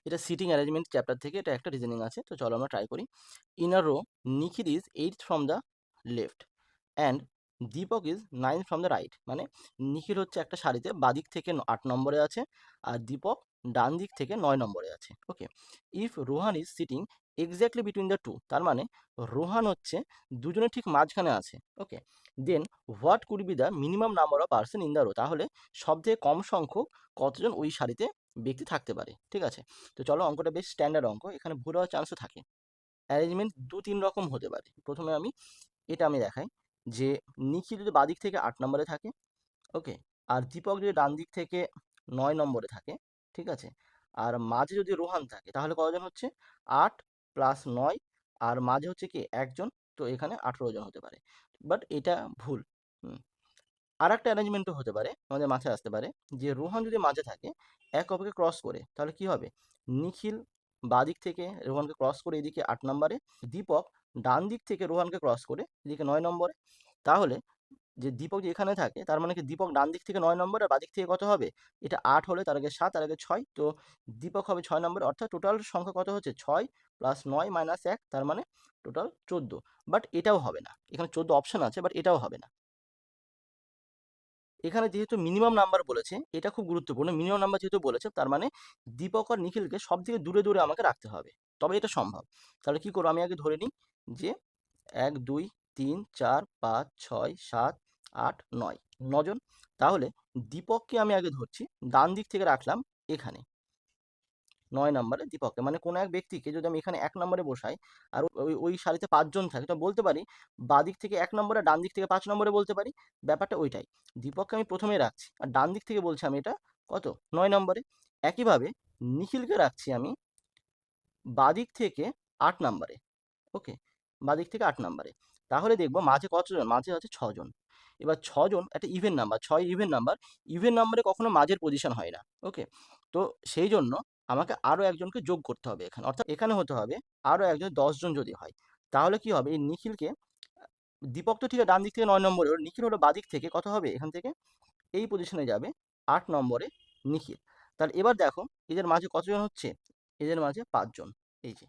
এটা sitting arrangement chapter থেকে এটা একটা রিজনিং আছে। তো চলো আমরা ট্রাই করি। In a row Nikhil is 8th from the left and Deepak is 9th from the right. মানে নিখিল হচ্ছে একটা সারিতে বাদিক থেকে 8 নম্বরে আছে, আর দীপক ডান দিক থেকে 9 নম্বরে আছে। Okay, if Rohan is sitting exactly between the two, তার মানে রোহান হচ্ছে দুজনের ঠিক মাঝখানে আছে। Okay, then what could be the minimum number of person in the row, তাহলে সবথেকে কম সংখ্যক কতজন ওই সারিতে ব্যক্তি থাকতে পারে। ঠিক আছে, তো চলো অঙ্কটা বেশ স্ট্যান্ডার্ড অঙ্ক, এখানে ভুল হওয়ার চান্সও থাকে। অ্যারেঞ্জমেন্ট 2-3 রকম হতে পারে। প্রথমে আমি দেখাই যে নিখিল যদি বাদিক থেকে 8 নম্বরে থাকে, ওকে, আর দীপক যদি ডান দিক থেকে 9 নম্বরে থাকে, ঠিক আছে, আর মাঝে যদি রোহান থাকে, তাহলে কতজন হচ্ছে 8 প্লাস 9, আর মাঝে হচ্ছে কি একজন, তো এখানে 18 জন হতে পারে। বাট এটা ভুল। আর একটা অ্যারেঞ্জমেন্টও হতে পারে, আমাদের মাথায় আসতে পারে যে রোহান যদি মাঝে থাকে, এক অপরকে ক্রস করে, তাহলে কি হবে, নিখিল বাদিক থেকে রোহানকে ক্রস করে এদিকে 8 নম্বরে, দীপক ডান দিক থেকে রোহানকে ক্রস করে এদিকে 9 নম্বরে। তাহলে যে দীপক যে এখানে থাকে, তার মানে কি দীপক ডান দিক থেকে 9 নম্বর আর বাদিক থেকে কত হবে, এটা 8 হলে তার আগে 7, তার আগে 6, তো দীপক হবে 6 নম্বর, অর্থাৎ টোটাল সংখ্যা কত হচ্ছে 6 প্লাস 9 মাইনাস 1, তার মানে টোটাল 14। বাট এটাও হবে না, এখানে 14 অপশন আছে, বাট এটাও হবে না। এখানে যেহেতু মিনিমাম নাম্বার বলেছে, এটা খুব গুরুত্বপূর্ণ, মিনিমাম নাম্বার যেহেতু বলেছে, তার মানে দীপক আর নিখিলকে সব থেকে দূরে দূরে আমাকে রাখতে হবে, তবে এটা সম্ভব। তাহলে কি করবো, আমি আগে ধরে নিই যে 1 2 3 4 5 6 7 8 9, 9 জন। তাহলে দীপককে আমি আগে ধরছি, ডান দিক থেকে রাখলাম এখানে 9 নম্বরে দীপককে, মানে কোনো এক ব্যক্তিকে যদি আমি এখানে 1 নম্বরে বসাই, আর ওই সারিতে 5 জন থাকে, তো বলতে পারি বাদিক থেকে 1 নম্বরে, ডান দিক থেকে 5 নম্বরে বলতে পারি, ব্যাপারটা ওইটাই। দীপককে আমি প্রথমেই রাখছি, আর ডান দিক থেকে বলছি আমি এটা কত 9 নম্বরে। একইভাবে নিখিলকে রাখছি আমি বাদিক থেকে 8 নম্বরে। ওকে, বাদিক থেকে 8 নম্বরে। তাহলে দেখবো মাঝে কতজন, মাঝে আছে 6 জন। এবার 6 জন একটা even number, 6 even number, even নাম্বারে কখনো মাঝের পজিশন হয় না। ওকে, তো সেই জন্য আমাকে আরও একজনকে যোগ করতে হবে এখানে, অর্থাৎ এখানে হতে হবে আরও একজন, 10 জন যদি হয়, তাহলে কি হবে, এই নিখিলকে, দীপক তো ঠিক আছে ডান দিক থেকে 9 নম্বরে, নিখিল হলো বাদিক থেকে কত হবে, এখান থেকে এই পজিশনে যাবে 8 নম্বরে নিখিল। তাহলে এবার দেখো এদের মাঝে কতজন হচ্ছে, এদের মাঝে 5 জন। এই যে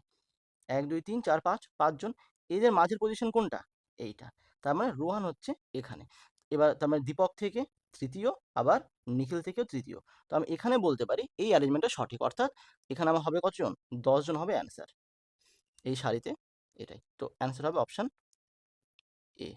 1 2 3 4 5, 5 জন। এদের মাঝের পজিশন কোনটা, এইটা। তার মানে রোহান হচ্ছে এখানে। এবার তার মানে দীপক থেকে তৃতীয়, আবার নিখিল থেকেও তৃতীয়। তো আমি এখানে বলতে পারি এই অ্যারেঞ্জমেন্টটা সঠিক, অর্থাৎ এখানে আমার হবে কতজন, 10 জন হবে অ্যান্সার এই সারিতে, এটাই। তো অ্যান্সার হবে অপশান এ।